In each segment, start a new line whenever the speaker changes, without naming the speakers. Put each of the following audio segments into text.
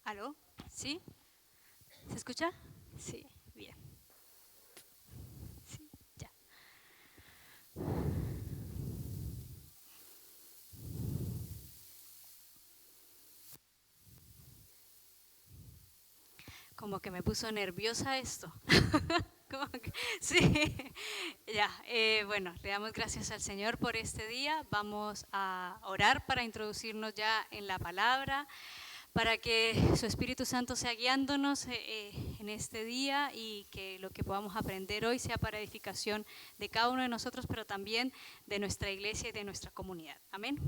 ¿Aló? ¿Sí? ¿Se escucha? Sí, bien. Sí, ya. Como que me puso nerviosa esto. Sí, ya. Bueno, le damos gracias al Señor por este día. Vamos a orar para introducirnos ya en la palabra, para que su Espíritu Santo sea guiándonos en este día y que lo que podamos aprender hoy sea para edificación de cada uno de nosotros, pero también de nuestra iglesia y de nuestra comunidad. Amén.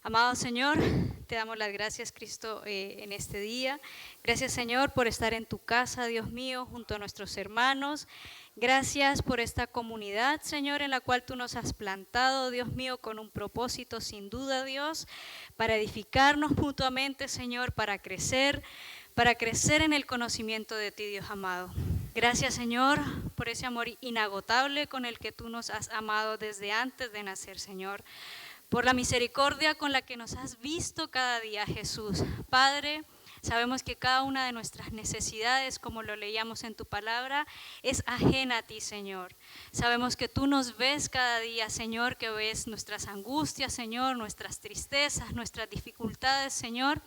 Amado Señor, te damos las gracias, Cristo, en este día. Gracias, Señor, por estar en tu casa, Dios mío, junto a nuestros hermanos. Gracias por esta comunidad, Señor, en la cual tú nos has plantado, Dios mío, con un propósito, sin duda, Dios, para edificarnos mutuamente, Señor, para crecer en el conocimiento de ti, Dios amado. Gracias, Señor, por ese amor inagotable con el que tú nos has amado desde antes de nacer, Señor. Por la misericordia con la que nos has visto cada día, Jesús. Padre, sabemos que cada una de nuestras necesidades, como lo leíamos en tu palabra, es ajena a ti, Señor. Sabemos que tú nos ves cada día, Señor, que ves nuestras angustias, Señor, nuestras tristezas, nuestras dificultades, Señor,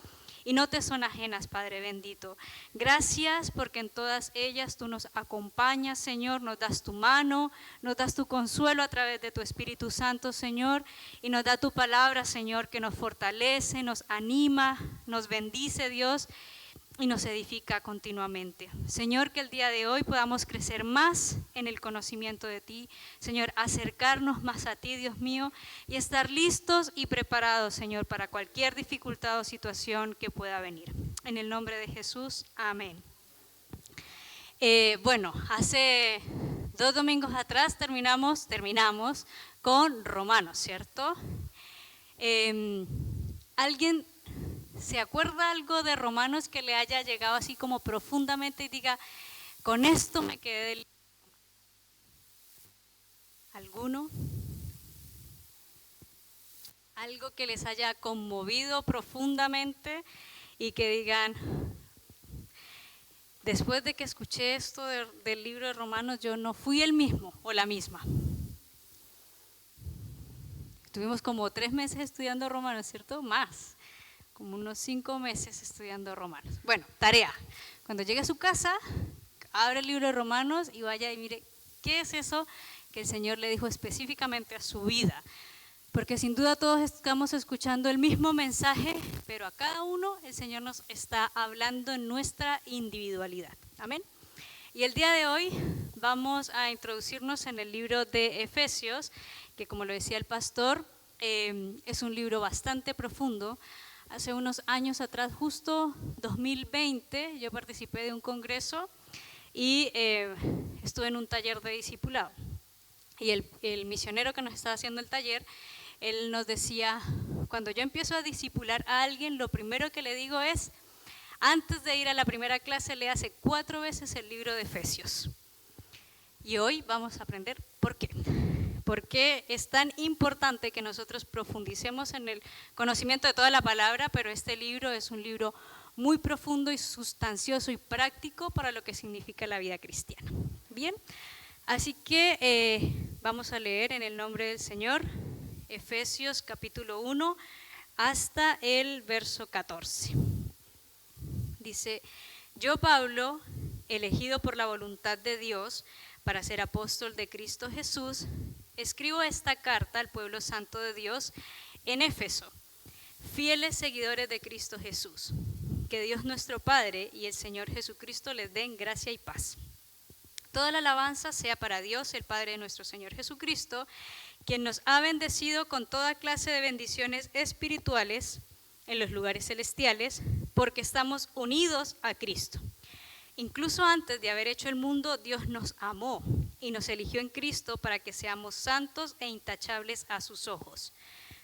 y no te son ajenas, Padre bendito. Gracias porque en todas ellas tú nos acompañas, Señor, nos das tu mano, nos das tu consuelo a través de tu Espíritu Santo, Señor, y nos da tu palabra, Señor, que nos fortalece, nos anima, nos bendice, Dios, y nos edifica continuamente. Señor, que el día de hoy podamos crecer más en el conocimiento de ti, Señor, acercarnos más a ti, Dios mío, y estar listos y preparados, Señor, para cualquier dificultad o situación que pueda venir. En el nombre de Jesús, amén. Bueno, hace 2 domingos atrás terminamos con Romanos, ¿cierto? ¿Alguien se acuerda algo de Romanos que le haya llegado así como profundamente y diga, con esto me quedé del... ¿Alguno? Algo que les haya conmovido profundamente y que digan, después de que escuché esto del libro de Romanos, yo no fui el mismo o la misma. Estuvimos como 3 meses estudiando Romanos, ¿cierto? Más, como unos 5 meses estudiando Romanos. Bueno, tarea. Cuando llegue a su casa, abre el libro de Romanos y vaya y mire qué es eso que el Señor le dijo específicamente a su vida. Porque sin duda todos estamos escuchando el mismo mensaje, pero a cada uno el Señor nos está hablando en nuestra individualidad. Amén. Y el día de hoy vamos a introducirnos en el libro de Efesios, que como lo decía el pastor, es un libro bastante profundo. Hace unos años atrás, justo 2020, yo participé de un congreso y estuve en un taller de discipulado. Y el misionero que nos estaba haciendo el taller, él nos decía, cuando yo empiezo a discipular a alguien, lo primero que le digo es, antes de ir a la primera clase, léase 4 veces el libro de Efesios. Y hoy vamos a aprender por qué. ¿Por qué es tan importante que nosotros profundicemos en el conocimiento de toda la palabra? Pero este libro es un libro muy profundo y sustancioso y práctico para lo que significa la vida cristiana. Bien, así que vamos a leer en el nombre del Señor, Efesios capítulo 1 hasta el verso 14. Dice, yo Pablo, elegido por la voluntad de Dios para ser apóstol de Cristo Jesús, escribo esta carta al pueblo santo de Dios en Éfeso, fieles seguidores de Cristo Jesús. Que Dios nuestro Padre y el Señor Jesucristo les den gracia y paz. Toda la alabanza sea para Dios, el Padre de nuestro Señor Jesucristo, quien nos ha bendecido con toda clase de bendiciones espirituales en los lugares celestiales, porque estamos unidos a Cristo. Incluso antes de haber hecho el mundo, Dios nos amó y nos eligió en Cristo para que seamos santos e intachables a sus ojos.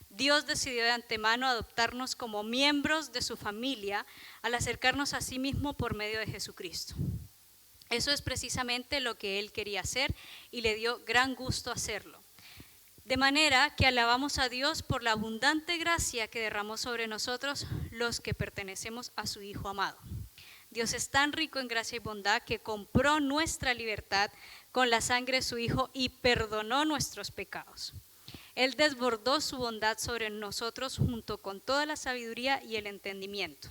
Dios decidió de antemano adoptarnos como miembros de su familia al acercarnos a sí mismo por medio de Jesucristo. Eso es precisamente lo que Él quería hacer y le dio gran gusto hacerlo. De manera que alabamos a Dios por la abundante gracia que derramó sobre nosotros los que pertenecemos a su Hijo amado. Dios es tan rico en gracia y bondad que compró nuestra libertad con la sangre de su Hijo y perdonó nuestros pecados. Él desbordó su bondad sobre nosotros junto con toda la sabiduría y el entendimiento.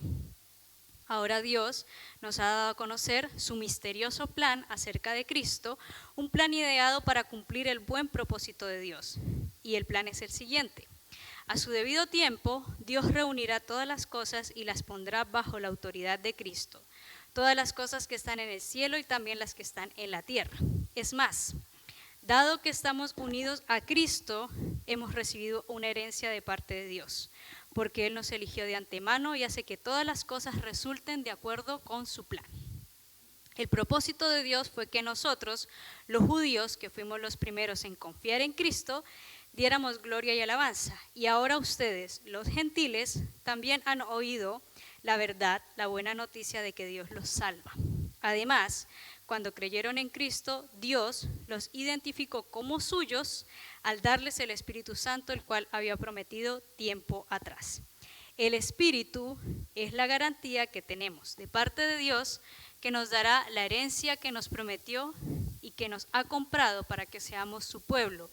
Ahora Dios nos ha dado a conocer su misterioso plan acerca de Cristo, un plan ideado para cumplir el buen propósito de Dios. Y el plan es el siguiente: a su debido tiempo, Dios reunirá todas las cosas y las pondrá bajo la autoridad de Cristo, todas las cosas que están en el cielo y también las que están en la tierra. Es más, dado que estamos unidos a Cristo, hemos recibido una herencia de parte de Dios, porque Él nos eligió de antemano y hace que todas las cosas resulten de acuerdo con su plan. El propósito de Dios fue que nosotros, los judíos, que fuimos los primeros en confiar en Cristo, diéramos gloria y alabanza. Y ahora ustedes, los gentiles, también han oído la verdad, la buena noticia de que Dios los salva. Además, cuando creyeron en Cristo, Dios los identificó como suyos al darles el Espíritu Santo, el cual había prometido tiempo atrás. El Espíritu es la garantía que tenemos de parte de Dios, que nos dará la herencia que nos prometió y que nos ha comprado para que seamos su pueblo.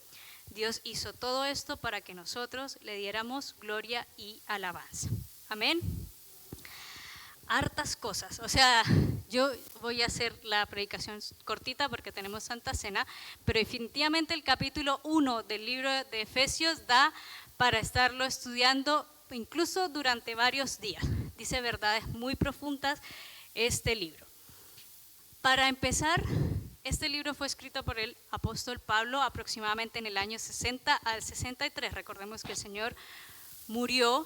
Dios hizo todo esto para que nosotros le diéramos gloria y alabanza. Amén. Hartas cosas, o sea, yo voy a hacer la predicación cortita porque tenemos Santa Cena, pero definitivamente el capítulo 1 del libro de Efesios da para estarlo estudiando incluso durante varios días. Dice verdades muy profundas este libro. Para empezar, este libro fue escrito por el apóstol Pablo aproximadamente en el año 60 al 63. Recordemos que el Señor murió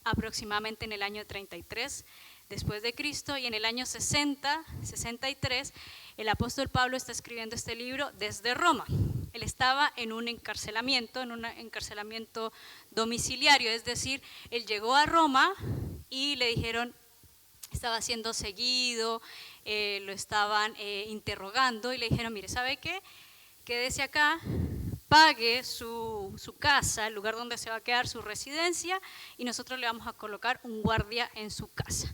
aproximadamente en el año 33 después de Cristo, y en el año 60, 63, el apóstol Pablo está escribiendo este libro desde Roma. Él estaba en un encarcelamiento domiciliario, es decir, él llegó a Roma y le dijeron, estaba siendo seguido, lo estaban interrogando y le dijeron, mire, ¿sabe qué? Quédese acá, pague su casa, el lugar donde se va a quedar, su residencia, y nosotros le vamos a colocar un guardia en su casa.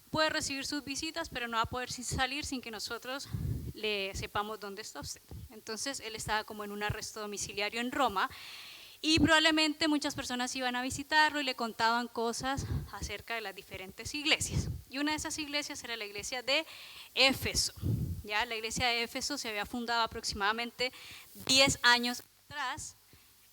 Puede recibir sus visitas, pero no va a poder salir sin que nosotros le sepamos dónde está usted. Entonces él estaba como en un arresto domiciliario en Roma, y probablemente muchas personas iban a visitarlo y le contaban cosas acerca de las diferentes iglesias. Y una de esas iglesias era la iglesia de Éfeso. ¿Ya? La iglesia de Éfeso se había fundado aproximadamente 10 años atrás.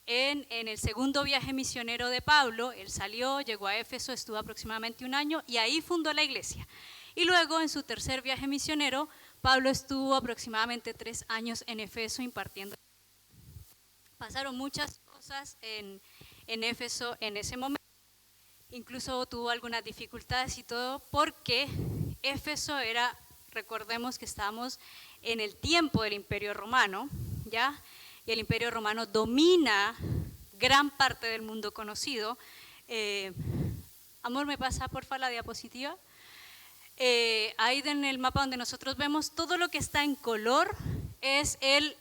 En el segundo viaje misionero de Pablo, él salió, llegó a Éfeso, estuvo aproximadamente un año y ahí fundó la iglesia. Y luego en su tercer viaje misionero, Pablo estuvo aproximadamente 3 años en Éfeso impartiendo. Pasaron muchas cosas en Éfeso en ese momento. Incluso tuvo algunas dificultades y todo, porque Éfeso era, recordemos que estábamos en el tiempo del Imperio Romano, ¿ya? Y el Imperio Romano domina gran parte del mundo conocido. Amor, ¿me pasa porfa la diapositiva? Ahí en el mapa donde nosotros vemos, todo lo que está en color es el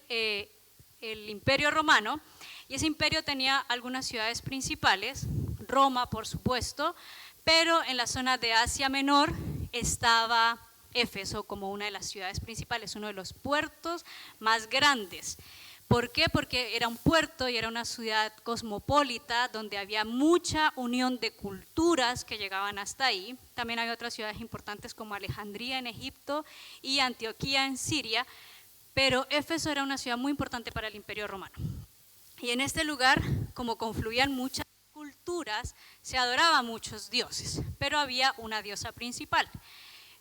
Imperio Romano, y ese imperio tenía algunas ciudades principales, Roma por supuesto, pero en la zona de Asia Menor estaba Éfeso como una de las ciudades principales, uno de los puertos más grandes. ¿Por qué? Porque era un puerto y era una ciudad cosmopolita donde había mucha unión de culturas que llegaban hasta ahí. También había otras ciudades importantes como Alejandría en Egipto y Antioquía en Siria, pero Éfeso era una ciudad muy importante para el Imperio Romano. Y en este lugar, como confluían muchas culturas, se adoraban muchos dioses, pero había una diosa principal.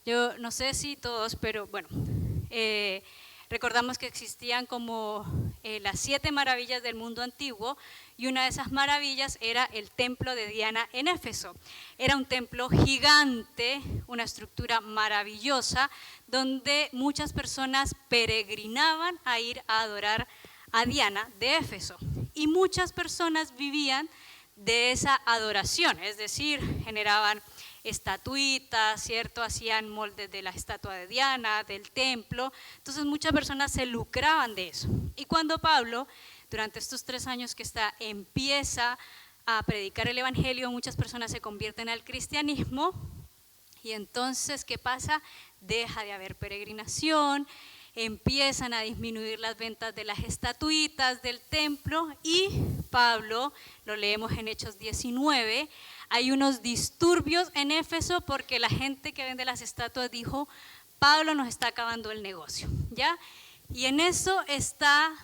Yo no sé si todos, pero bueno, recordamos que existían como las 7 maravillas del mundo antiguo, y una de esas maravillas era el templo de Diana en Éfeso. Era un templo gigante, una estructura maravillosa, donde muchas personas peregrinaban a ir a adorar a Diana de Éfeso, y muchas personas vivían de esa adoración, es decir, generaban estatuitas, ¿cierto? Hacían moldes de la estatua de Diana, del templo. Entonces muchas personas se lucraban de eso. Y cuando Pablo, durante estos 3 años que está, empieza a predicar el evangelio, muchas personas se convierten al cristianismo, Y entonces, ¿qué pasa? Deja de haber peregrinación, empiezan a disminuir las ventas de las estatuitas del templo y Pablo, lo leemos en Hechos 19, hay unos disturbios en Éfeso porque la gente que vende las estatuas dijo, Pablo nos está acabando el negocio, ¿ya? Y en eso está,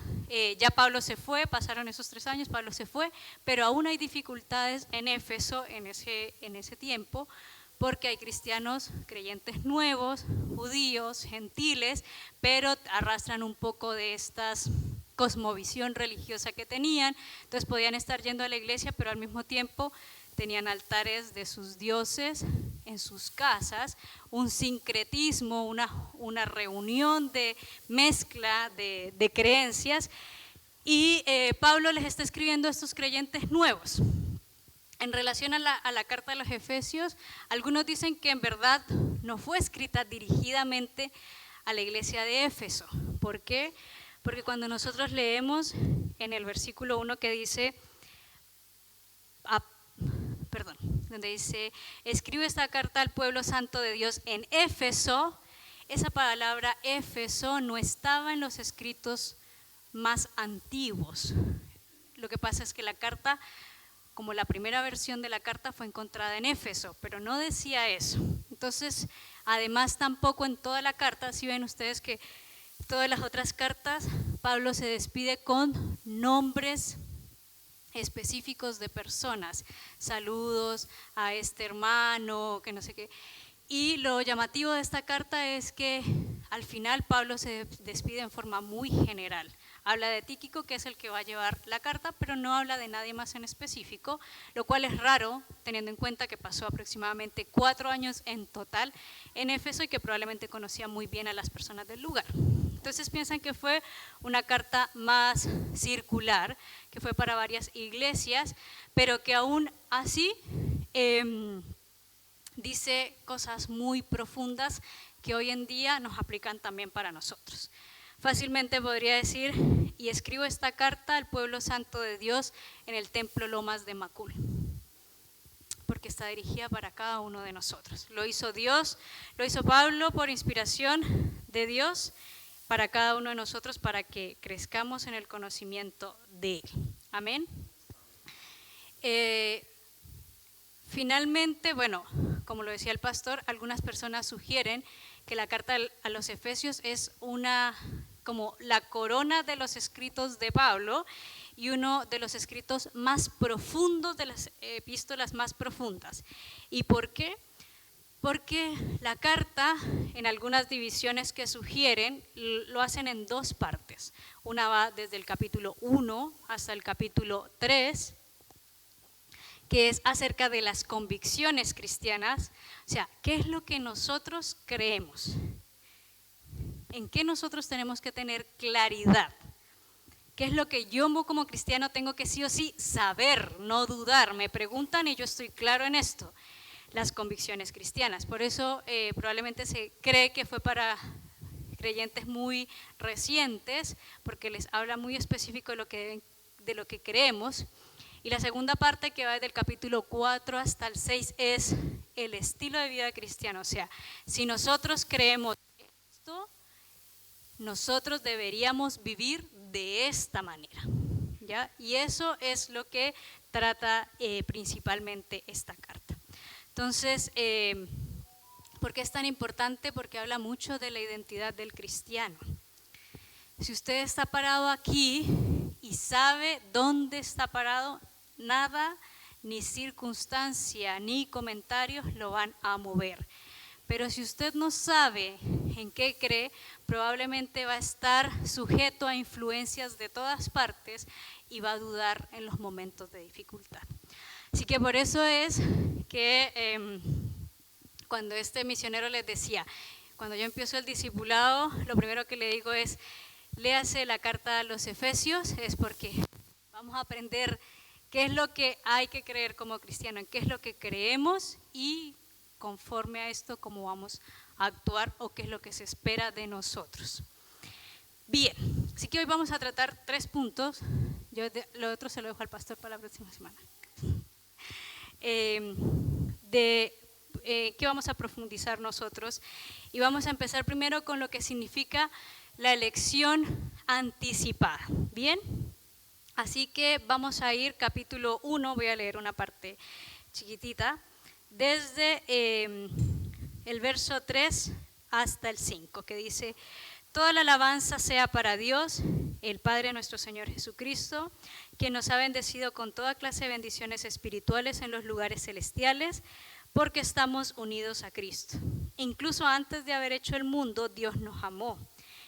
ya Pablo se fue, pasaron esos 3 años, Pablo se fue, pero aún hay dificultades en Éfeso en ese tiempo, porque hay cristianos, creyentes nuevos, judíos, gentiles, pero arrastran un poco de estas cosmovisión religiosa que tenían, entonces podían estar yendo a la iglesia, pero al mismo tiempo tenían altares de sus dioses en sus casas, un sincretismo, una reunión de mezcla de creencias, y Pablo les está escribiendo a estos creyentes nuevos. En relación a la carta de los Efesios, algunos dicen que en verdad no fue escrita dirigidamente a la iglesia de Éfeso. ¿Por qué? Porque cuando nosotros leemos en el versículo 1 que dice, donde dice, escribe esta carta al pueblo santo de Dios en Éfeso, esa palabra Éfeso no estaba en los escritos más antiguos. Lo que pasa es que la carta, como la primera versión de la carta fue encontrada en Éfeso, pero no decía eso. Entonces, además tampoco en toda la carta, si ven ustedes que todas las otras cartas, Pablo se despide con nombres específicos de personas, saludos a este hermano, que no sé qué. Y lo llamativo de esta carta es que al final Pablo se despide en forma muy general. Habla de Tíquico, que es el que va a llevar la carta, pero no habla de nadie más en específico, lo cual es raro, teniendo en cuenta que pasó aproximadamente 4 años en total en Éfeso y que probablemente conocía muy bien a las personas del lugar. Entonces piensan que fue una carta más circular, que fue para varias iglesias, pero que aún así dice cosas muy profundas que hoy en día nos aplican también para nosotros. Fácilmente podría decir, y escribo esta carta al pueblo santo de Dios en el templo Lomas de Macul, porque está dirigida para cada uno de nosotros. Lo hizo Dios, lo hizo Pablo por inspiración de Dios para cada uno de nosotros, para que crezcamos en el conocimiento de Él. Amén. Finalmente, bueno, como lo decía el pastor, algunas personas sugieren que la carta a los Efesios es como la corona de los escritos de Pablo y uno de los escritos más profundos, de las epístolas más profundas. ¿Y por qué? Porque la carta, en algunas divisiones que sugieren, lo hacen en 2 partes. Una va desde el capítulo 1 hasta el capítulo 3, que es acerca de las convicciones cristianas, o sea, ¿qué es lo que nosotros creemos? ¿En qué nosotros tenemos que tener claridad? ¿Qué es lo que yo como cristiano tengo que sí o sí saber, no dudar? Me preguntan y yo estoy claro en esto. Las convicciones cristianas. Por eso probablemente se cree que fue para creyentes muy recientes, porque les habla muy específico de lo que creemos. Y la segunda parte, que va desde el capítulo 4 hasta el 6, es el estilo de vida cristiano. O sea, si nosotros creemos esto, nosotros deberíamos vivir de esta manera, ¿ya? Y eso es lo que trata principalmente esta carta. Entonces, ¿por qué es tan importante? Porque habla mucho de la identidad del cristiano. Si usted está parado aquí y sabe dónde está parado, nada, ni circunstancia, ni comentarios lo van a mover. Pero si usted no sabe en qué cree, probablemente va a estar sujeto a influencias de todas partes y va a dudar en los momentos de dificultad. Así que por eso es que cuando este misionero les decía, cuando yo empiezo el discipulado, lo primero que le digo es, léase la carta a los Efesios, es porque vamos a aprender qué es lo que hay que creer como cristiano, en qué es lo que creemos y conforme a esto cómo vamos a actuar o qué es lo que se espera de nosotros. Bien, así que hoy vamos a tratar 3 puntos, lo otro se lo dejo al pastor para la próxima semana. De qué vamos a profundizar nosotros. Y vamos a empezar primero con lo que significa la elección anticipada. ¿Bien? Así que vamos a ir capítulo 1, voy a leer una parte chiquitita, desde el verso 3 hasta el 5, que dice: toda la alabanza sea para Dios, el Padre nuestro Señor Jesucristo, quien nos ha bendecido con toda clase de bendiciones espirituales en los lugares celestiales, porque estamos unidos a Cristo. Incluso antes de haber hecho el mundo, Dios nos amó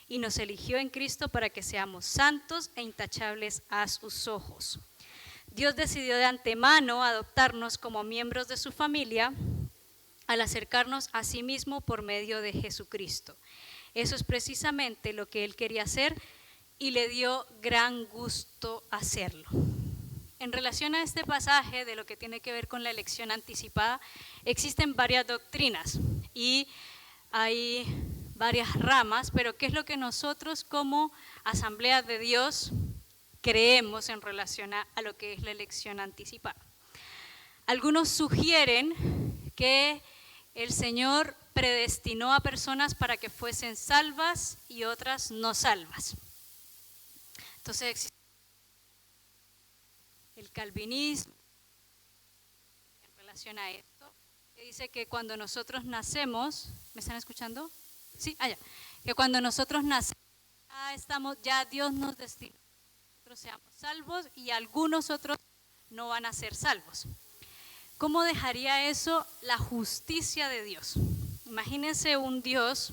y nos eligió en Cristo para que seamos santos e intachables a sus ojos. Dios decidió de antemano adoptarnos como miembros de su familia al acercarnos a sí mismo por medio de Jesucristo. Eso es precisamente lo que Él quería hacer y le dio gran gusto hacerlo. En relación a este pasaje de lo que tiene que ver con la elección anticipada, existen varias doctrinas y hay varias ramas, pero ¿qué es lo que nosotros como Asamblea de Dios creemos en relación a lo que es la elección anticipada? Algunos sugieren que el Señor predestinó a personas para que fuesen salvas y otras no salvas. Entonces existe el calvinismo en relación a esto, que dice que cuando nosotros nacemos, ¿me están escuchando? Sí, allá. Que cuando nosotros nacemos, ya Dios nos destinó que nosotros seamos salvos y algunos otros no van a ser salvos. ¿Cómo dejaría eso la justicia de Dios? Imagínense un Dios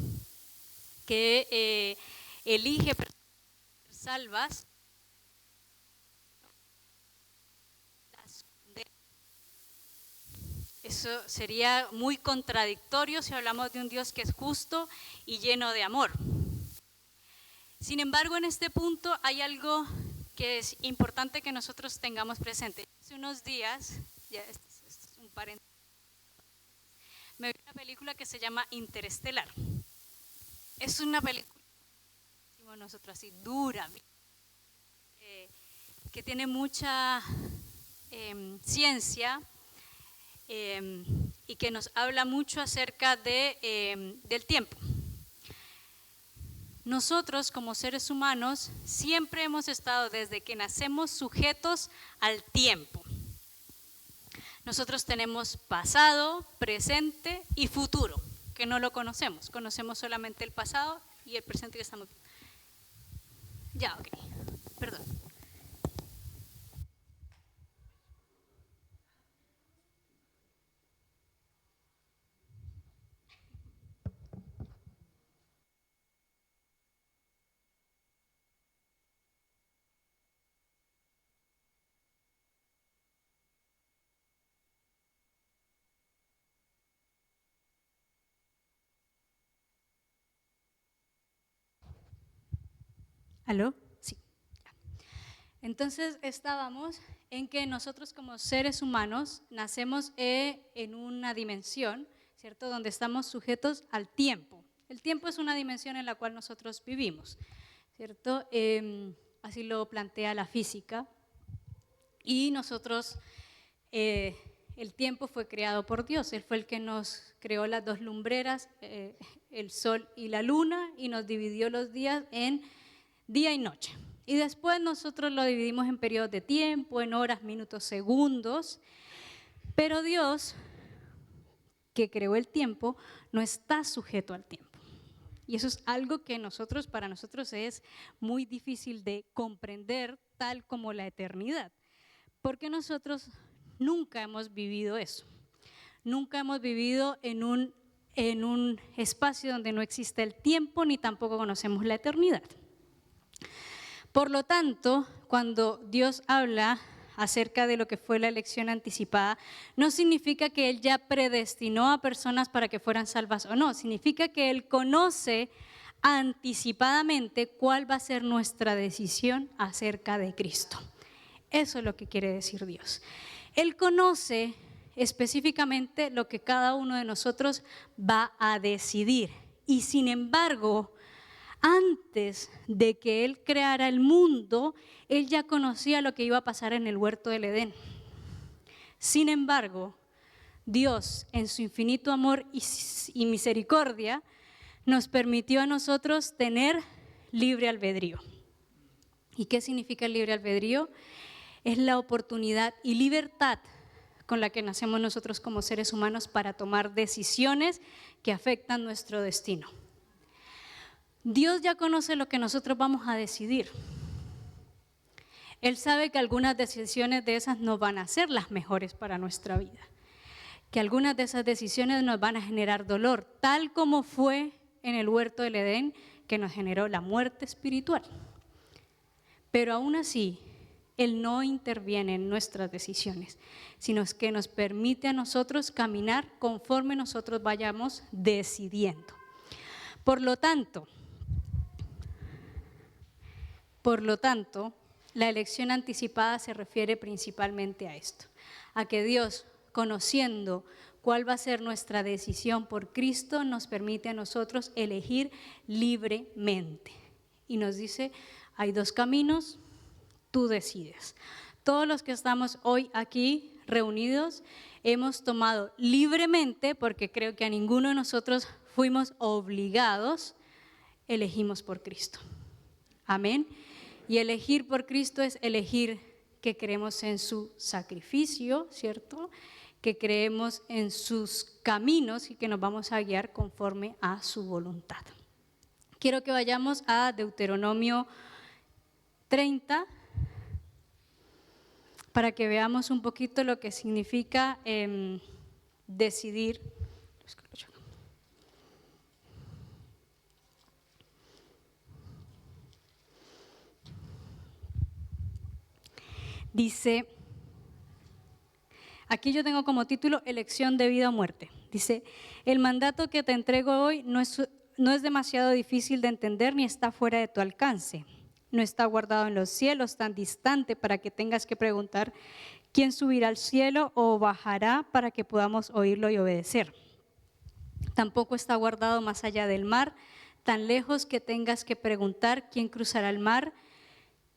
que elige personas salvas. Eso sería muy contradictorio si hablamos de un Dios que es justo y lleno de amor. Sin embargo, en este punto hay algo que es importante que nosotros tengamos presente. Hace unos días, ya este es un paréntesis, me vi una película que se llama Interestelar. Es una película, decimos nosotros así, dura, que tiene mucha ciencia y que nos habla mucho acerca del tiempo. Nosotros como seres humanos siempre hemos estado desde que nacemos sujetos al tiempo. Nosotros tenemos pasado, presente y futuro, que no lo conocemos. Conocemos solamente el pasado y el presente que estamos viendo. Ya, ok. Perdón. ¿Aló? Sí. Entonces estábamos en que nosotros como seres humanos nacemos en una dimensión, ¿cierto?, donde estamos sujetos al tiempo. El tiempo es una dimensión en la cual nosotros vivimos, ¿cierto? Así lo plantea la física. Y nosotros, el tiempo fue creado por Dios. Él fue el que nos creó las dos lumbreras, el sol y la luna, y nos dividió los días en día y noche. Y después nosotros lo dividimos en periodos de tiempo, en horas, minutos, segundos. Pero Dios, que creó el tiempo, no está sujeto al tiempo. Y eso es algo que para nosotros es muy difícil de comprender, tal como la eternidad. Porque nosotros nunca hemos vivido eso. Nunca hemos vivido en un espacio donde no existe el tiempo, ni tampoco conocemos la eternidad. Por lo tanto, cuando Dios habla acerca de lo que fue la elección anticipada, no significa que Él ya predestinó a personas para que fueran salvas o no, significa que Él conoce anticipadamente cuál va a ser nuestra decisión acerca de Cristo. Eso es lo que quiere decir Dios. Él conoce específicamente lo que cada uno de nosotros va a decidir y sin embargo, antes de que Él creara el mundo, Él ya conocía lo que iba a pasar en el huerto del Edén. Sin embargo, Dios, en su infinito amor y misericordia, nos permitió a nosotros tener libre albedrío. ¿Y qué significa el libre albedrío? Es la oportunidad y libertad con la que nacemos nosotros como seres humanos para tomar decisiones que afectan nuestro destino. Dios ya conoce lo que nosotros vamos a decidir. Él sabe que algunas decisiones de esas no van a ser las mejores para nuestra vida, que algunas de esas decisiones nos van a generar dolor, tal como fue en el huerto del Edén, que nos generó la muerte espiritual. Pero aún así, Él no interviene en nuestras decisiones, sino que nos permite a nosotros caminar conforme nosotros vayamos decidiendo. Por lo tanto, la elección anticipada se refiere principalmente a esto, a que Dios, conociendo cuál va a ser nuestra decisión por Cristo, nos permite a nosotros elegir libremente. Y nos dice, hay dos caminos, tú decides. Todos los que estamos hoy aquí reunidos hemos tomado libremente, porque creo que a ninguno de nosotros fuimos obligados, elegimos por Cristo. Amén. Y elegir por Cristo es elegir que creemos en su sacrificio, ¿cierto? Que creemos en sus caminos y que nos vamos a guiar conforme a su voluntad. Quiero que vayamos a Deuteronomio 30 para que veamos un poquito lo que significa decidir. Dice, aquí yo tengo como título elección de vida o muerte. Dice, el mandato que te entrego hoy no es demasiado difícil de entender ni está fuera de tu alcance. No está guardado en los cielos tan distante para que tengas que preguntar quién subirá al cielo o bajará para que podamos oírlo y obedecer. Tampoco está guardado más allá del mar, tan lejos que tengas que preguntar quién cruzará el mar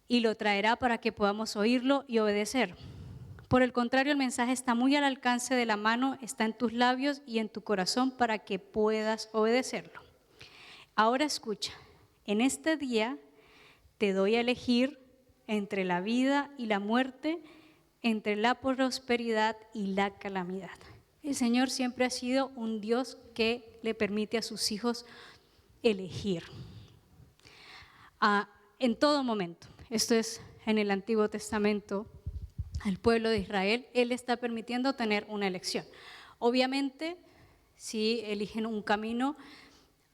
y lo traerá para que podamos oírlo y obedecer. Por el contrario, el mensaje está muy al alcance de la mano, está en tus labios y en tu corazón para que puedas obedecerlo. Ahora escucha, en este día te doy a elegir entre la vida y la muerte, entre la prosperidad y la calamidad. El Señor siempre ha sido un Dios que le permite a sus hijos elegir en todo momento. Esto es en el Antiguo Testamento, al pueblo de Israel, Él está permitiendo tener una elección. Obviamente, si eligen un camino,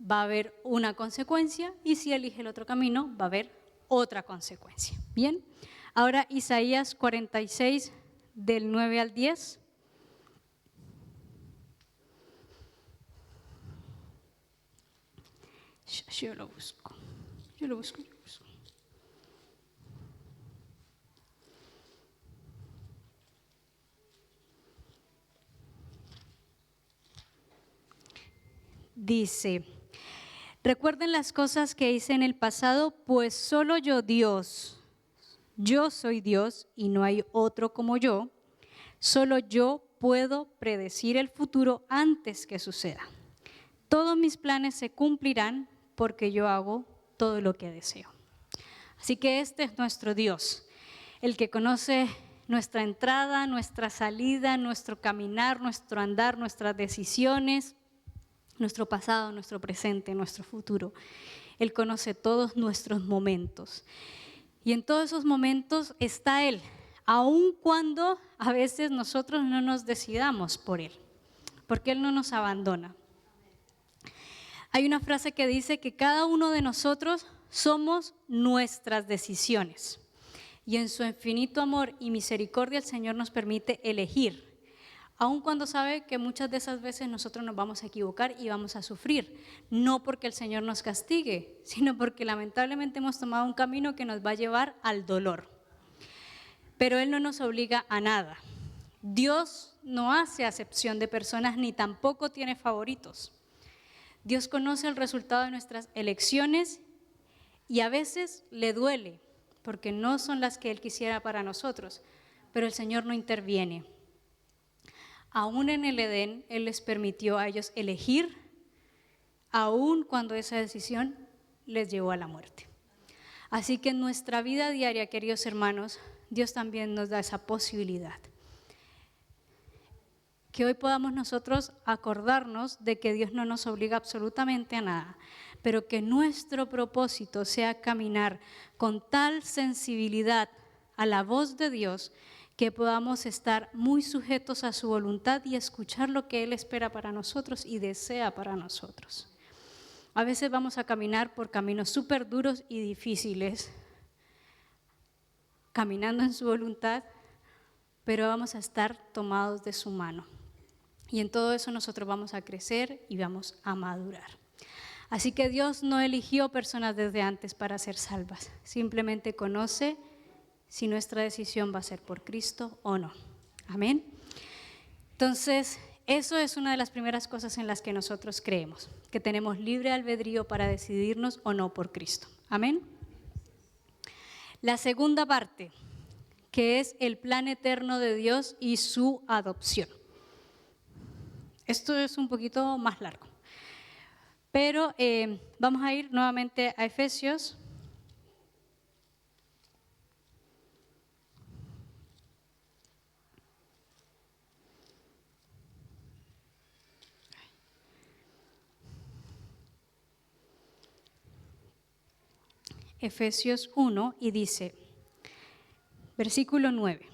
va a haber una consecuencia, y si elige el otro camino, va a haber otra consecuencia. Bien, ahora Isaías 46, del 9 al 10. Yo lo busco. Dice, recuerden las cosas que hice en el pasado, pues solo yo soy Dios y no hay otro como yo, solo yo puedo predecir el futuro antes que suceda. Todos mis planes se cumplirán porque yo hago todo lo que deseo. Así que este es nuestro Dios, el que conoce nuestra entrada, nuestra salida, nuestro caminar, nuestro andar, nuestras decisiones, nuestro pasado, nuestro presente, nuestro futuro. Él conoce todos nuestros momentos. Y en todos esos momentos está Él, aun cuando a veces nosotros no nos decidamos por Él, porque Él no nos abandona. Hay una frase que dice que cada uno de nosotros somos nuestras decisiones. Y en su infinito amor y misericordia el Señor nos permite elegir, aun cuando sabe que muchas de esas veces nosotros nos vamos a equivocar y vamos a sufrir, no porque el Señor nos castigue, sino porque lamentablemente hemos tomado un camino que nos va a llevar al dolor. Pero Él no nos obliga a nada. Dios no hace acepción de personas ni tampoco tiene favoritos. Dios conoce el resultado de nuestras elecciones y a veces le duele porque no son las que Él quisiera para nosotros, pero el Señor no interviene. aún en el Edén, Él les permitió a ellos elegir, aún cuando esa decisión les llevó a la muerte. Así que en nuestra vida diaria, queridos hermanos, Dios también nos da esa posibilidad. Que hoy podamos nosotros acordarnos de que Dios no nos obliga absolutamente a nada, pero que nuestro propósito sea caminar con tal sensibilidad a la voz de Dios que podamos estar muy sujetos a su voluntad y escuchar lo que Él espera para nosotros y desea para nosotros. A veces vamos a caminar por caminos súper duros y difíciles, caminando en su voluntad, pero vamos a estar tomados de su mano. Y en todo eso nosotros vamos a crecer y vamos a madurar. Así que Dios no eligió personas desde antes para ser salvas. Simplemente conoce si nuestra decisión va a ser por Cristo o no. Amén. Entonces, eso es una de las primeras cosas en las que nosotros creemos, que tenemos libre albedrío para decidirnos o no por Cristo. Amén. La segunda parte, que es el plan eterno de Dios y su adopción. Esto es un poquito más largo, pero vamos a ir nuevamente a Efesios. Efesios 1 y dice, versículo 9.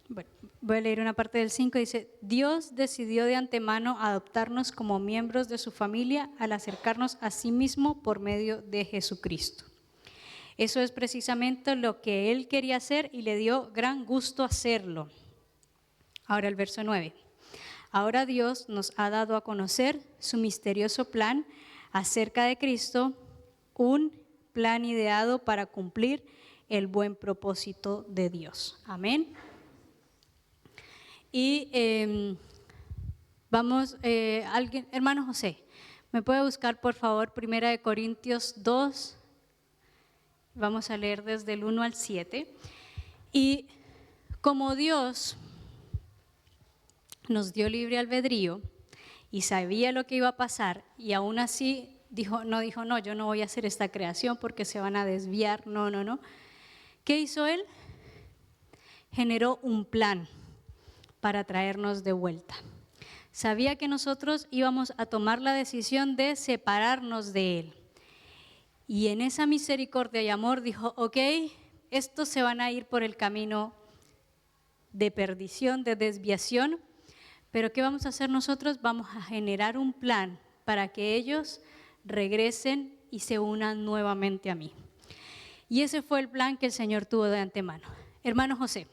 Bueno, voy a leer una parte del 5, dice, Dios decidió de antemano adoptarnos como miembros de su familia al acercarnos a sí mismo por medio de Jesucristo. Eso es precisamente lo que Él quería hacer y le dio gran gusto hacerlo. Ahora el verso 9. Ahora Dios nos ha dado a conocer su misterioso plan acerca de Cristo, un plan ideado para cumplir el buen propósito de Dios. Amén. Y vamos, alguien, hermano José, ¿me puede buscar por favor 1 Corintios 2? Vamos a leer desde el 1 al 7. Y como Dios nos dio libre albedrío y sabía lo que iba a pasar y aún así no, yo no voy a hacer esta creación porque se van a desviar, no. ¿Qué hizo Él? Generó un plan para traernos de vuelta. Sabía que nosotros íbamos a tomar la decisión de separarnos de Él. Y en esa misericordia y amor dijo, ok, estos se van a ir por el camino de perdición, de desviación, pero ¿qué vamos a hacer nosotros? Vamos a generar un plan para que ellos regresen y se unan nuevamente a mí. Y ese fue el plan que el Señor tuvo de antemano. Hermano José.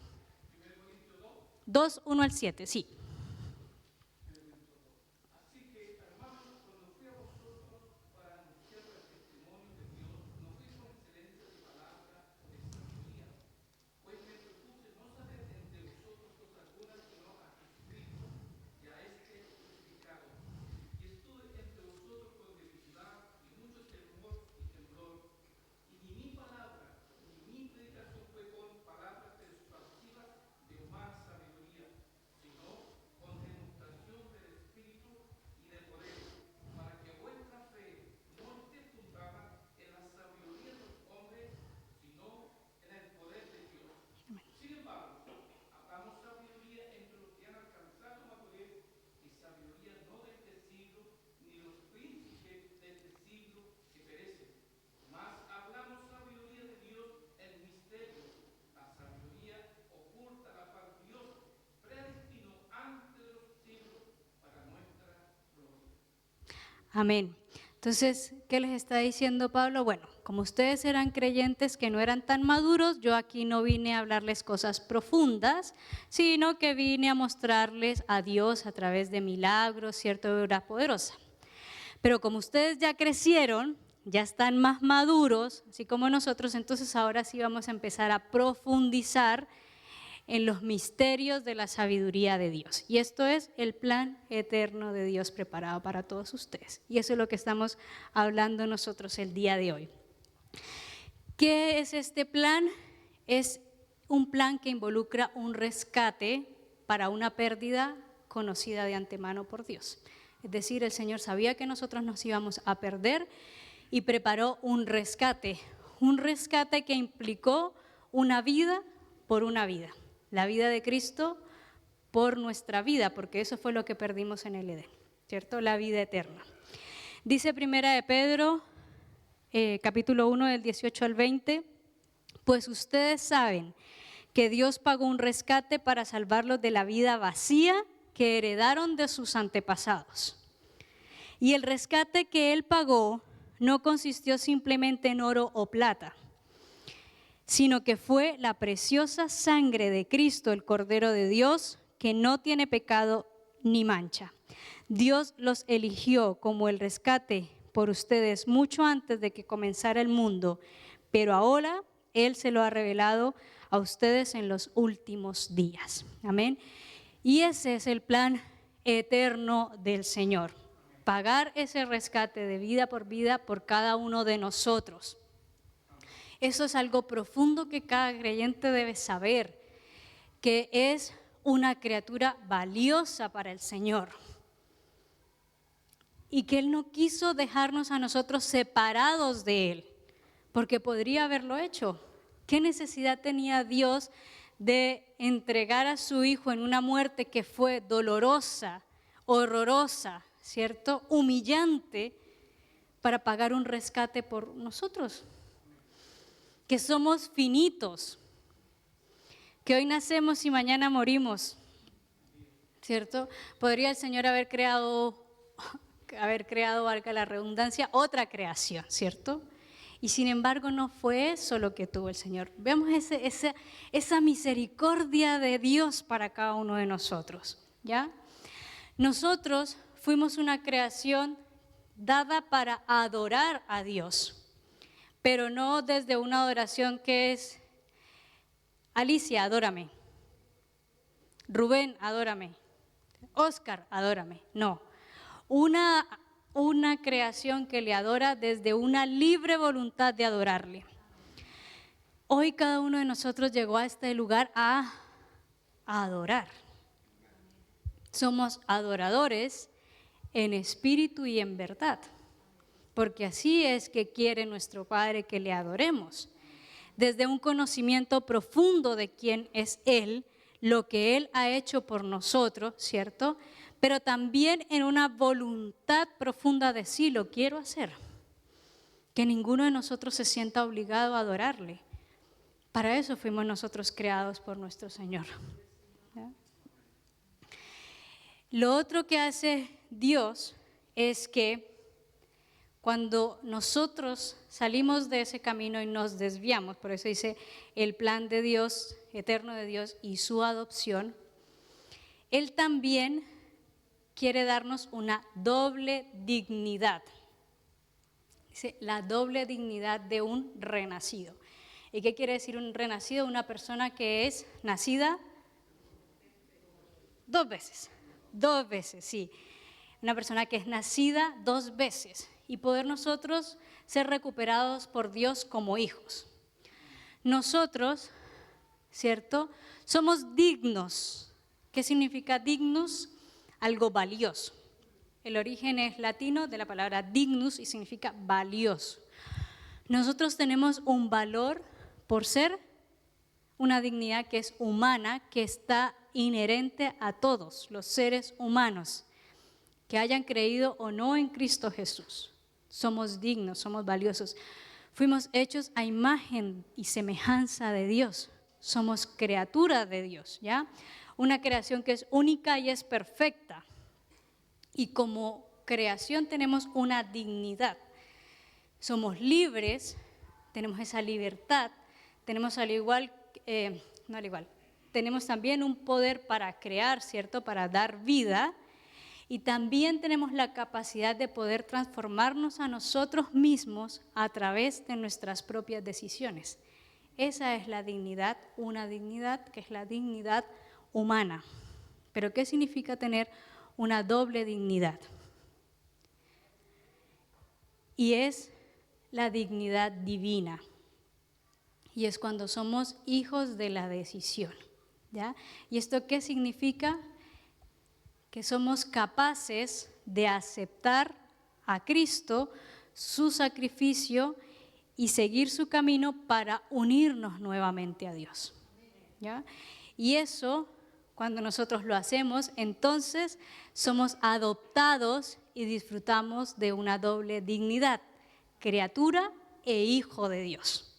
2, 1 al 7, sí. Amén. Entonces, ¿qué les está diciendo Pablo? Bueno, como ustedes eran creyentes que no eran tan maduros, yo aquí no vine a hablarles cosas profundas, sino que vine a mostrarles a Dios a través de milagros, cierta obra poderosa. Pero como ustedes ya crecieron, ya están más maduros, así como nosotros, entonces ahora sí vamos a empezar a profundizar en los misterios de la sabiduría de Dios. Y esto es el plan eterno de Dios preparado para todos ustedes. Y eso es lo que estamos hablando nosotros el día de hoy. ¿Qué es este plan? es un plan que involucra un rescate para una pérdida conocida de antemano por Dios. Es decir, el Señor sabía que nosotros nos íbamos a perder y preparó un rescate que implicó una vida por una vida, la vida de Cristo por nuestra vida, porque eso fue lo que perdimos en el Edén, ¿cierto? La vida eterna. Dice Primera de Pedro, capítulo 1, del 18 al 20, pues ustedes saben que Dios pagó un rescate para salvarlos de la vida vacía que heredaron de sus antepasados. Y el rescate que Él pagó no consistió simplemente en oro o plata, sino que fue la preciosa sangre de Cristo, el Cordero de Dios, que no tiene pecado ni mancha. Dios los eligió como el rescate por ustedes mucho antes de que comenzara el mundo, pero ahora Él se lo ha revelado a ustedes en los últimos días. Amén. Y ese es el plan eterno del Señor, pagar ese rescate de vida por cada uno de nosotros. Eso es algo profundo que cada creyente debe saber, que es una criatura valiosa para el Señor y que Él no quiso dejarnos a nosotros separados de Él, porque podría haberlo hecho. ¿Qué necesidad tenía Dios de entregar a su Hijo en una muerte que fue dolorosa, horrorosa, ¿cierto? Humillante, para pagar un rescate por nosotros, que somos finitos, que hoy nacemos y mañana morimos, ¿cierto? Podría el Señor haber creado, valga la redundancia, otra creación, ¿cierto? Y sin embargo no fue eso lo que tuvo el Señor. Veamos esa misericordia de Dios para cada uno de nosotros, ¿ya? Nosotros fuimos una creación dada para adorar a Dios, pero no desde una adoración que es: Alicia, adórame. Rubén, adórame. Oscar, adórame. No, una creación que le adora desde una libre voluntad de adorarle. Hoy cada uno de nosotros llegó a este lugar a adorar. Somos adoradores en espíritu y en verdad, porque así es que quiere nuestro Padre que le adoremos. Desde un conocimiento profundo de quién es Él, lo que Él ha hecho por nosotros, ¿cierto? Pero también en una voluntad profunda de sí, lo quiero hacer. Que ninguno de nosotros se sienta obligado a adorarle. Para eso fuimos nosotros creados por nuestro Señor. ¿Ya? Lo otro que hace Dios es que cuando nosotros salimos de ese camino y nos desviamos, por eso dice el plan de Dios, eterno de Dios y su adopción, Él también quiere darnos una doble dignidad. Dice, la doble dignidad de un renacido. ¿Y qué quiere decir un renacido? Una persona que es nacida dos veces, sí. Una persona que es nacida dos veces y poder nosotros ser recuperados por Dios como hijos. Nosotros, ¿cierto? Somos dignos. ¿Qué significa dignus? Algo valioso. El origen es latino de la palabra dignus y significa valioso. Nosotros tenemos un valor por ser una dignidad que es humana, que está inherente a todos los seres humanos, que hayan creído o no en Cristo Jesús. Somos dignos, somos valiosos. Fuimos hechos a imagen y semejanza de Dios. Somos criaturas de Dios, ¿ya? Una creación que es única y es perfecta. Y como creación tenemos una dignidad. Somos libres, tenemos esa libertad, tenemos tenemos también un poder para crear, ¿cierto? Para dar vida. Y también tenemos la capacidad de poder transformarnos a nosotros mismos a través de nuestras propias decisiones. Esa es la dignidad, una dignidad que es la dignidad humana. ¿Pero qué significa tener una doble dignidad? Y es la dignidad divina. y es cuando somos hijos de la decisión, ¿ya? ¿Y esto qué significa? Que somos capaces de aceptar a Cristo, su sacrificio y seguir su camino para unirnos nuevamente a Dios, ¿ya? Y eso, cuando nosotros lo hacemos, entonces somos adoptados y disfrutamos de una doble dignidad, criatura e hijo de Dios.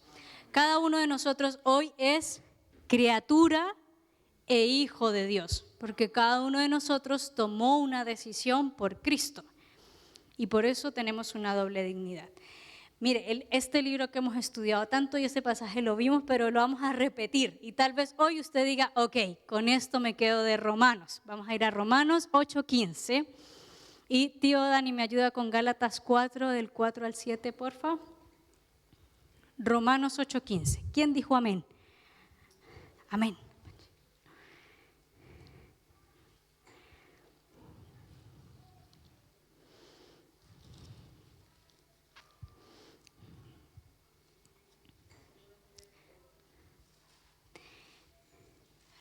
Cada uno de nosotros hoy es criatura e hijo de Dios, porque cada uno de nosotros tomó una decisión por Cristo y por eso tenemos una doble dignidad. Mire, este libro que hemos estudiado tanto y este pasaje lo vimos, pero lo vamos a repetir. Y tal vez hoy usted diga, ok, con esto me quedo de Romanos. Vamos a ir a Romanos 8:15. Y tío Dani, ¿me ayuda con Gálatas 4, del 4 al 7, por favor? Romanos 8:15. ¿Quién dijo amén? Amén.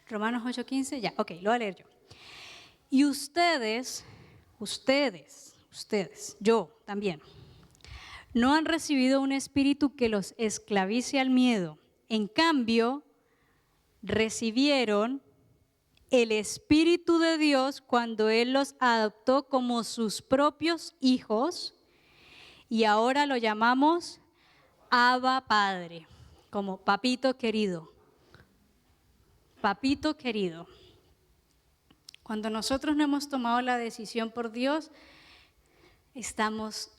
Romanos 8:15, ya, ok, lo voy a leer yo. Y ustedes, yo también, no han recibido un espíritu que los esclavice al miedo. En cambio, recibieron el Espíritu de Dios cuando Él los adoptó como sus propios hijos y ahora lo llamamos Abba Padre, como papito querido. Papito querido. Cuando nosotros no hemos tomado la decisión por Dios, estamos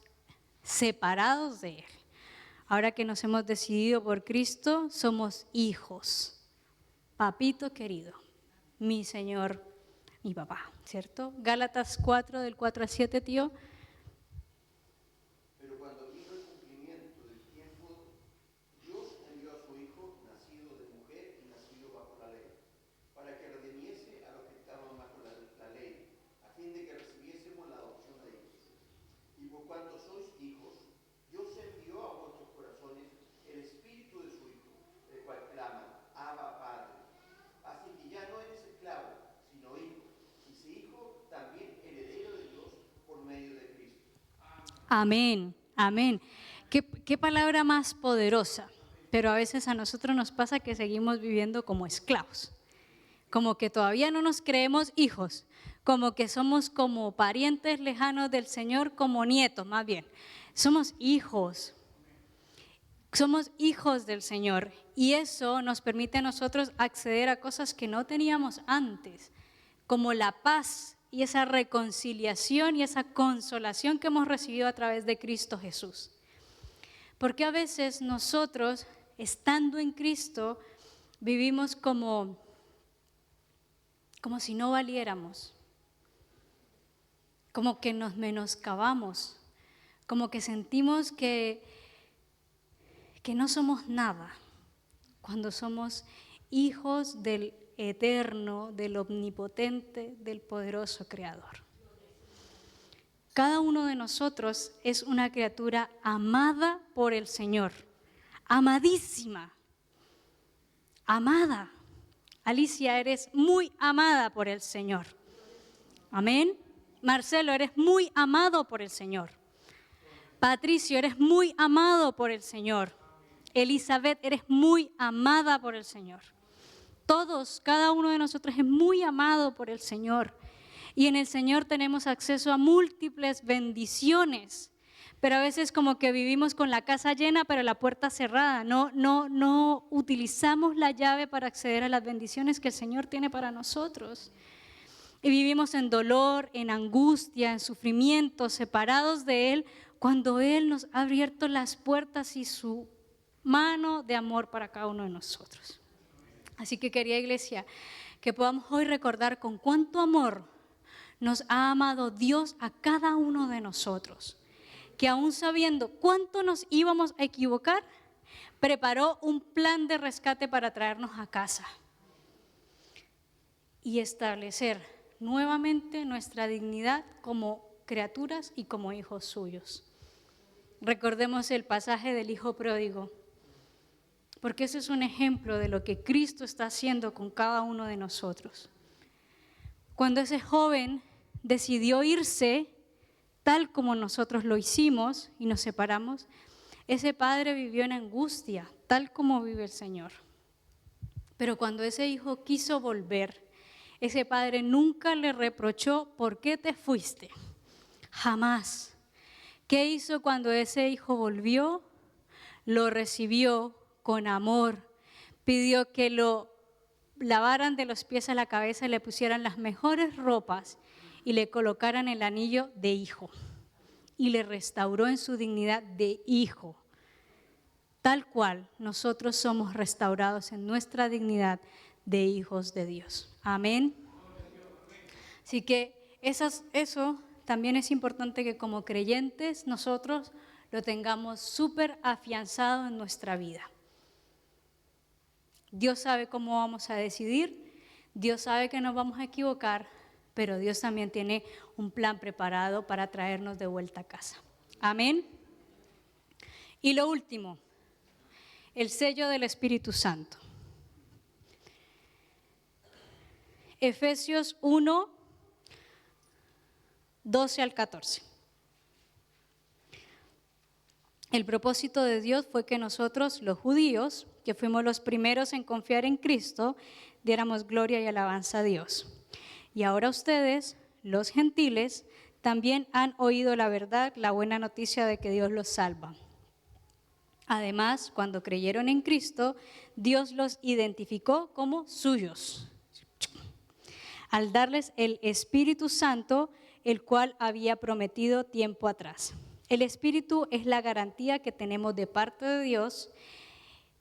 separados de Él. Ahora que nos hemos decidido por Cristo, somos hijos. Papito querido, mi Señor, mi papá, ¿cierto? Gálatas 4, del 4 al 7, tío.
Pero cuando vino el cumplimiento del tiempo, Dios envió a su Hijo, nacido de mujer y nacido bajo la ley, para que redimiese a los que estaban bajo la ley, a fin de que recibiésemos la adopción de hijos. Y por cuanto sois hijos, Dios envió a vuestros corazones el espíritu de su Hijo, el cual clama, Abba, Padre. Así que ya no eres esclavo, sino hijo, y si hijo, también heredero de Dios por medio de Cristo.
Amén, amén. ¿Qué palabra más poderosa? Pero a veces a nosotros nos pasa que seguimos viviendo como esclavos, como que todavía no nos creemos hijos, como que somos como parientes lejanos del Señor, como nietos más bien. Somos hijos del Señor y eso nos permite a nosotros acceder a cosas que no teníamos antes, como la paz y esa reconciliación y esa consolación que hemos recibido a través de Cristo Jesús. Porque a veces nosotros, estando en Cristo, vivimos como si no valiéramos, como que nos menoscabamos, como que sentimos que no somos nada, cuando somos hijos del eterno, del omnipotente, del poderoso Creador. Cada uno de nosotros es una criatura amada por el Señor, amadísima, amada. Alicia, eres muy amada por el Señor. Amén. Marcelo, eres muy amado por el Señor. Patricio, eres muy amado por el Señor. Elizabeth, eres muy amada por el Señor. Todos, cada uno de nosotros es muy amado por el Señor. Y en el Señor tenemos acceso a múltiples bendiciones. Pero a veces como que vivimos con la casa llena, pero la puerta cerrada. No utilizamos la llave para acceder a las bendiciones que el Señor tiene para nosotros. Y vivimos en dolor, en angustia, en sufrimiento, separados de Él, cuando Él nos ha abierto las puertas y su mano de amor para cada uno de nosotros. Así que, querida iglesia, que podamos hoy recordar con cuánto amor nos ha amado Dios a cada uno de nosotros, que aún sabiendo cuánto nos íbamos a equivocar, preparó un plan de rescate para traernos a casa y establecer nuevamente nuestra dignidad como criaturas y como hijos suyos. Recordemos el pasaje del hijo pródigo. porque ese es un ejemplo de lo que Cristo está haciendo con cada uno de nosotros. Cuando ese joven decidió irse, tal como nosotros lo hicimos y nos separamos, ese padre vivió en angustia, tal como vive el Señor. Pero cuando ese hijo quiso volver, ese padre nunca le reprochó por qué te fuiste. Jamás. ¿Qué hizo cuando ese hijo volvió? Lo recibió con amor, pidió que lo lavaran de los pies a la cabeza y le pusieran las mejores ropas y le colocaran el anillo de hijo y le restauró en su dignidad de hijo, tal cual nosotros somos restaurados en nuestra dignidad de hijos de Dios. Amén. Así que eso también es importante que como creyentes nosotros lo tengamos súper afianzado en nuestra vida. Dios sabe cómo vamos a decidir, Dios sabe que nos vamos a equivocar, pero Dios también tiene un plan preparado para traernos de vuelta a casa. Amén. Y lo último, el sello del Espíritu Santo. Efesios 1, 12 al 14. El propósito de Dios fue que nosotros, los judíos, que fuimos los primeros en confiar en Cristo, diéramos gloria y alabanza a Dios. Y ahora ustedes, los gentiles, también han oído la verdad, la buena noticia de que Dios los salva. Además, cuando creyeron en Cristo, Dios los identificó como suyos, al darles el Espíritu Santo, el cual había prometido tiempo atrás. El Espíritu es la garantía que tenemos de parte de Dios,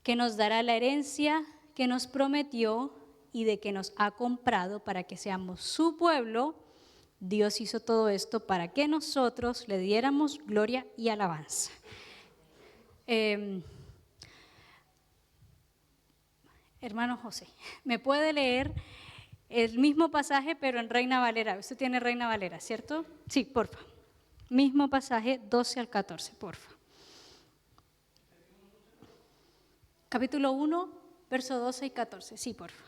que nos dará la herencia que nos prometió y de que nos ha comprado para que seamos su pueblo. Dios hizo todo esto para que nosotros le diéramos gloria y alabanza. Hermano José, ¿me puede leer el mismo pasaje pero en Reina Valera? Usted tiene Reina Valera, ¿cierto? Sí, porfa. Mismo pasaje, 12 al 14, porfa. Capítulo 1, verso 12 y 14, sí, porfa.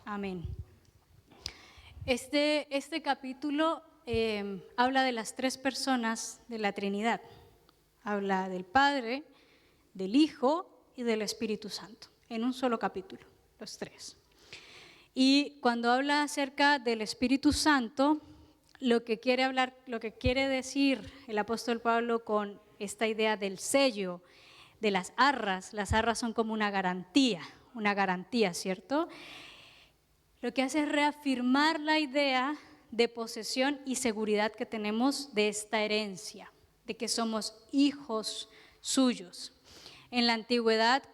Amén. Este capítulo habla de las tres personas de la Trinidad. Habla del Padre, del Hijo y del Espíritu Santo, en un solo capítulo, los tres. Y cuando habla acerca del Espíritu Santo, lo que quiere decir el apóstol Pablo con esta idea del sello, de las arras son como una garantía, ¿cierto? Lo que hace es reafirmar la idea de posesión y seguridad que tenemos de esta herencia, de que somos hijos suyos. En la antigüedad,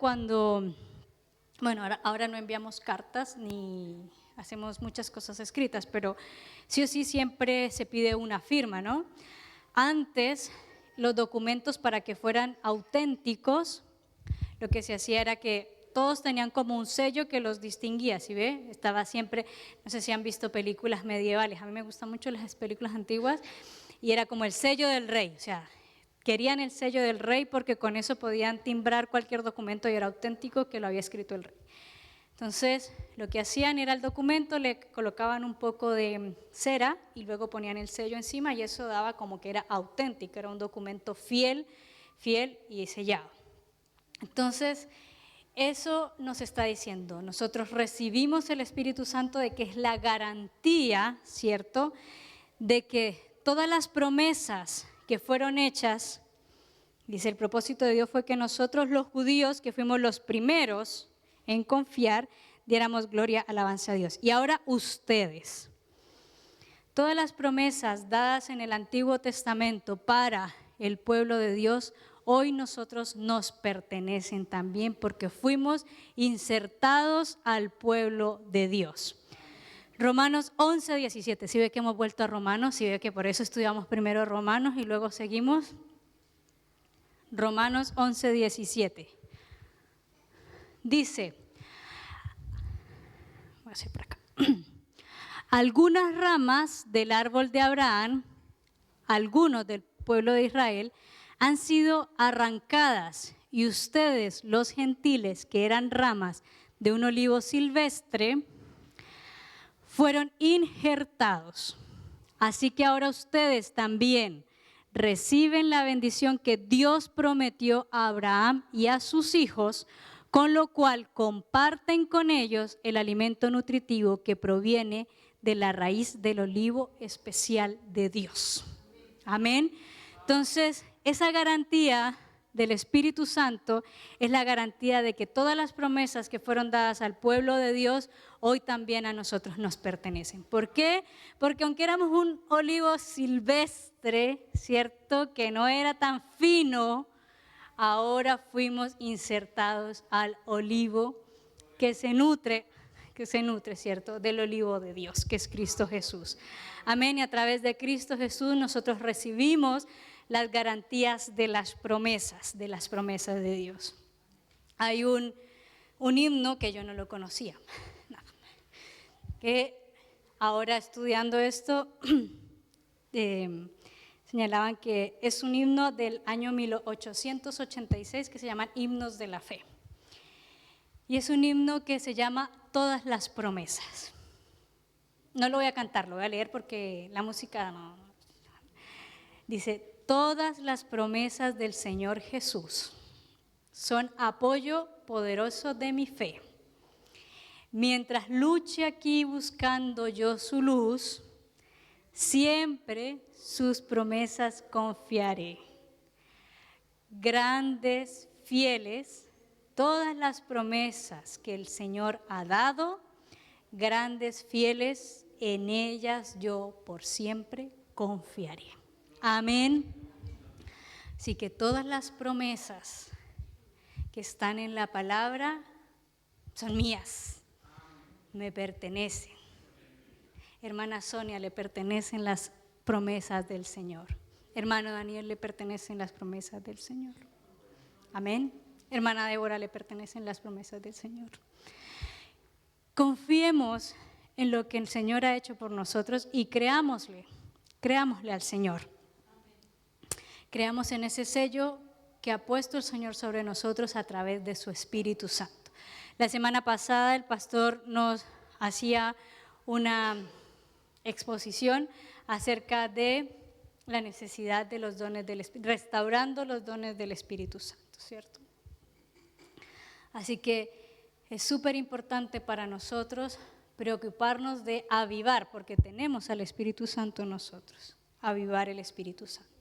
ahora no enviamos cartas ni hacemos muchas cosas escritas, pero sí o sí siempre se pide una firma, ¿no? Antes, los documentos para que fueran auténticos, lo que se hacía era que todos tenían como un sello que los distinguía, ¿sí ve? Estaba siempre, no sé si han visto películas medievales, a mí me gustan mucho las películas antiguas, y era como el sello del rey, o sea, querían el sello del rey porque con eso podían timbrar cualquier documento y era auténtico que lo había escrito el rey. Entonces, lo que hacían era el documento, le colocaban un poco de cera y luego ponían el sello encima y eso daba como que era auténtico, era un documento fiel y sellado. Entonces, eso nos está diciendo, nosotros recibimos el Espíritu Santo de que es la garantía, ¿cierto?, de que todas las promesas que fueron hechas, dice el propósito de Dios fue que nosotros los judíos, que fuimos los primeros en confiar, diéramos gloria, alabanza a Dios. Y ahora ustedes, todas las promesas dadas en el Antiguo Testamento para el pueblo de Dios, hoy nosotros nos pertenecen también porque fuimos insertados al pueblo de Dios. Romanos 11:17, si ve que hemos vuelto a Romanos, si ve que por eso estudiamos primero Romanos y luego seguimos. Romanos 11:17. Dice, voy a hacer por acá. Algunas ramas del árbol de Abraham, algunos del pueblo de Israel, han sido arrancadas y ustedes, los gentiles, que eran ramas de un olivo silvestre, fueron injertados. Así que ahora ustedes también reciben la bendición que Dios prometió a Abraham y a sus hijos, con lo cual comparten con ellos el alimento nutritivo que proviene de la raíz del olivo especial de Dios. Amén. Entonces, esa garantía del Espíritu Santo es la garantía de que todas las promesas que fueron dadas al pueblo de Dios hoy también a nosotros nos pertenecen. ¿Por qué? Porque aunque éramos un olivo silvestre, ¿cierto? Que no era tan fino, ahora fuimos insertados al olivo que se nutre, ¿cierto? Del olivo de Dios, que es Cristo Jesús. Amén. Y a través de Cristo Jesús nosotros recibimos las garantías de las promesas de Dios. Hay un himno que yo no lo conocía, que ahora estudiando esto señalaban que es un himno del año 1886 que se llama Himnos de la Fe. Y es un himno que se llama Todas las promesas. No lo voy a cantar, lo voy a leer porque la música no. Dice, todas las promesas del Señor Jesús son apoyo poderoso de mi fe. Mientras luche aquí buscando yo su luz, siempre sus promesas confiaré. Grandes, fieles, todas las promesas que el Señor ha dado, grandes, fieles, en ellas yo por siempre confiaré. Amén. Así que todas las promesas que están en la palabra son mías, me pertenecen. Hermana Sonia, le pertenecen las promesas del Señor. Hermano Daniel, le pertenecen las promesas del Señor. Amén. Hermana Débora, le pertenecen las promesas del Señor. Confiemos en lo que el Señor ha hecho por nosotros y creámosle al Señor. Creamos en ese sello que ha puesto el Señor sobre nosotros a través de su Espíritu Santo. La semana pasada el pastor nos hacía una exposición acerca de la necesidad de los dones del Espíritu, restaurando los dones del Espíritu Santo, ¿cierto? Así que es súper importante para nosotros preocuparnos de avivar, porque tenemos al Espíritu Santo en nosotros, avivar el Espíritu Santo.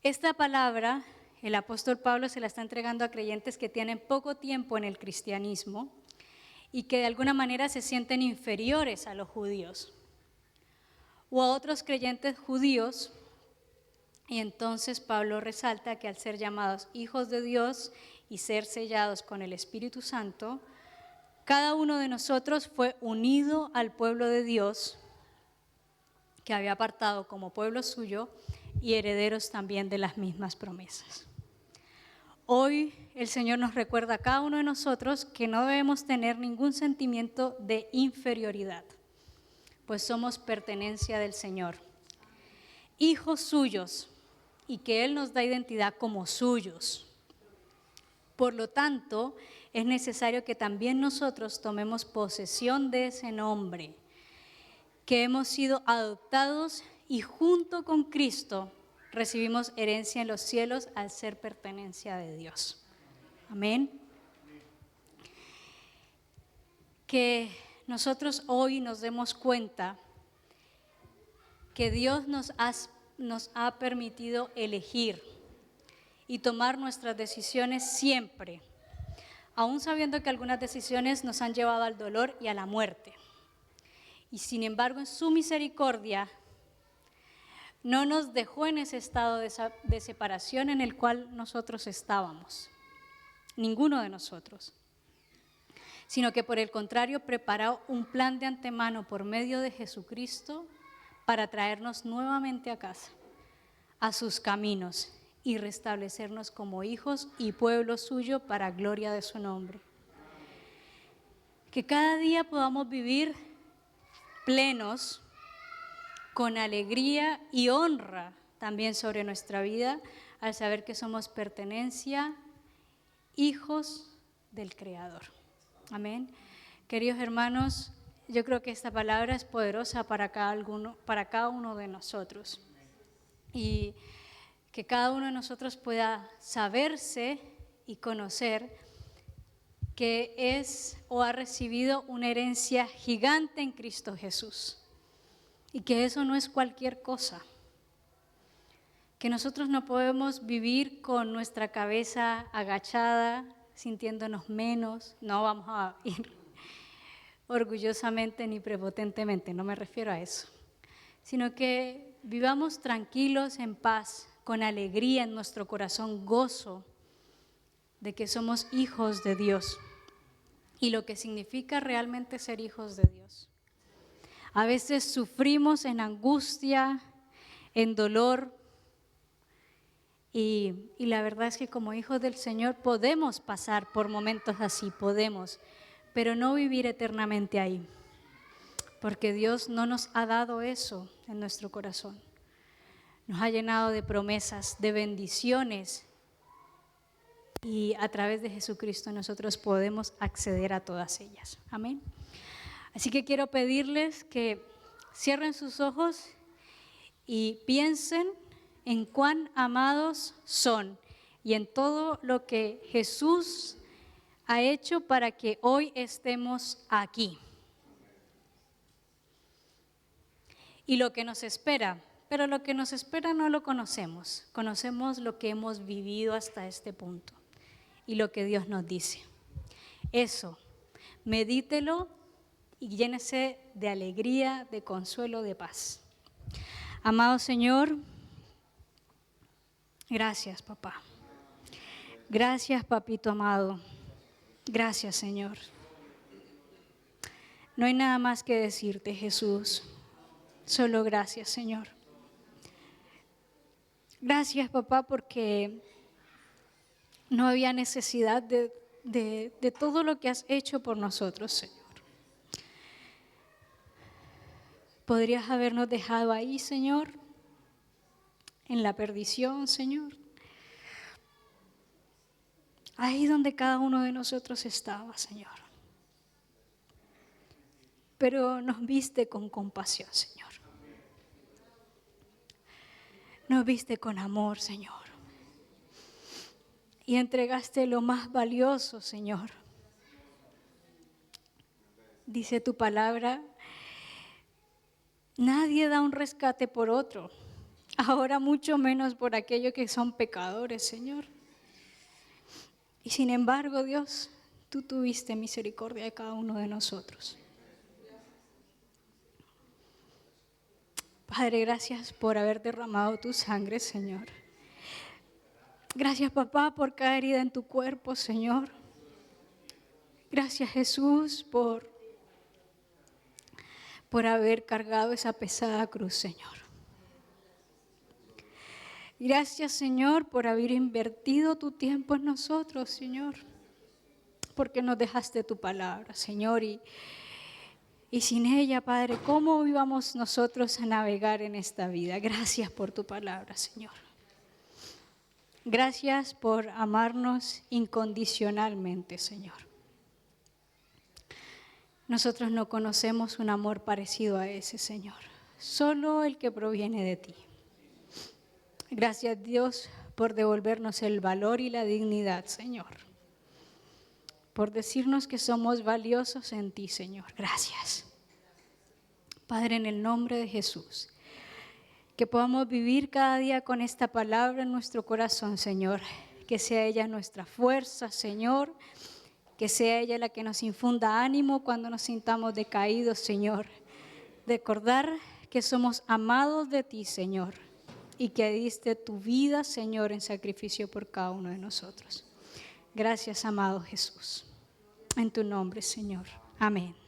Esta palabra, el apóstol Pablo se la está entregando a creyentes que tienen poco tiempo en el cristianismo y que de alguna manera se sienten inferiores a los judíos o a otros creyentes judíos. Y entonces Pablo resalta que al ser llamados hijos de Dios y ser sellados con el Espíritu Santo, cada uno de nosotros fue unido al pueblo de Dios que había apartado como pueblo suyo y herederos también de las mismas promesas. Hoy el Señor nos recuerda a cada uno de nosotros que no debemos tener ningún sentimiento de inferioridad, pues somos pertenencia del Señor, hijos suyos, y que Él nos da identidad como suyos. Por lo tanto, es necesario que también nosotros tomemos posesión de ese nombre, que hemos sido adoptados y junto con Cristo recibimos herencia en los cielos al ser pertenencia de Dios. Amén. Que nosotros hoy nos demos cuenta que Dios nos ha permitido elegir y tomar nuestras decisiones siempre, aún sabiendo que algunas decisiones nos han llevado al dolor y a la muerte. Y sin embargo, en su misericordia, no nos dejó en ese estado de separación en el cual nosotros estábamos, ninguno de nosotros, sino que por el contrario preparó un plan de antemano por medio de Jesucristo para traernos nuevamente a casa, a sus caminos y restablecernos como hijos y pueblo suyo para gloria de su nombre. Que cada día podamos vivir plenos, con alegría y honra también sobre nuestra vida, al saber que somos pertenencia, hijos del Creador. Amén. Queridos hermanos, yo creo que esta palabra es poderosa para cada uno de nosotros. Y que cada uno de nosotros pueda saberse y conocer que es o ha recibido una herencia gigante en Cristo Jesús. Y que eso no es cualquier cosa. Que nosotros no podemos vivir con nuestra cabeza agachada, sintiéndonos menos. No vamos a ir orgullosamente ni prepotentemente, no me refiero a eso. Sino que vivamos tranquilos, en paz, con alegría en nuestro corazón, gozo de que somos hijos de Dios y lo que significa realmente ser hijos de Dios. A veces sufrimos en angustia, en dolor, y la verdad es que como hijos del Señor podemos pasar por momentos así, podemos, pero no vivir eternamente ahí, porque Dios no nos ha dado eso en nuestro corazón. Nos ha llenado de promesas, de bendiciones, y a través de Jesucristo nosotros podemos acceder a todas ellas. Amén. Así que quiero pedirles que cierren sus ojos y piensen en cuán amados son y en todo lo que Jesús ha hecho para que hoy estemos aquí. Y lo que nos espera, pero lo que nos espera no lo conocemos. Conocemos lo que hemos vivido hasta este punto y lo que Dios nos dice. Eso, medítelo y llénese de alegría, de consuelo, de paz. Amado Señor, gracias, papá. Gracias, papito amado. Gracias, Señor. No hay nada más que decirte, Jesús. Solo gracias, Señor. Gracias, papá, porque no había necesidad de todo lo que has hecho por nosotros, Señor. Podrías habernos dejado ahí, Señor, en la perdición, Señor. Ahí donde cada uno de nosotros estaba, Señor. Pero nos viste con compasión, Señor. Nos viste con amor, Señor. Y entregaste lo más valioso, Señor. Dice tu palabra, nadie da un rescate por otro, ahora mucho menos por aquellos que son pecadores, Señor. Y sin embargo, Dios, tú tuviste misericordia de cada uno de nosotros. Padre, gracias por haber derramado tu sangre, Señor. Gracias, papá, por cada herida en tu cuerpo, Señor. Gracias, Jesús, por haber cargado esa pesada cruz, Señor. Gracias, Señor, por haber invertido tu tiempo en nosotros, Señor, porque nos dejaste tu palabra, Señor, y sin ella, Padre, ¿cómo íbamos nosotros a navegar en esta vida? Gracias por tu palabra, Señor. Gracias por amarnos incondicionalmente, Señor. Nosotros no conocemos un amor parecido a ese, Señor, solo el que proviene de ti. Gracias, Dios, por devolvernos el valor y la dignidad, Señor, por decirnos que somos valiosos en ti, Señor. Gracias. Padre, en el nombre de Jesús, que podamos vivir cada día con esta palabra en nuestro corazón, Señor, que sea ella nuestra fuerza, Señor, que sea ella la que nos infunda ánimo cuando nos sintamos decaídos, Señor. Recordar que somos amados de ti, Señor, y que diste tu vida, Señor, en sacrificio por cada uno de nosotros. Gracias, amado Jesús. En tu nombre, Señor. Amén.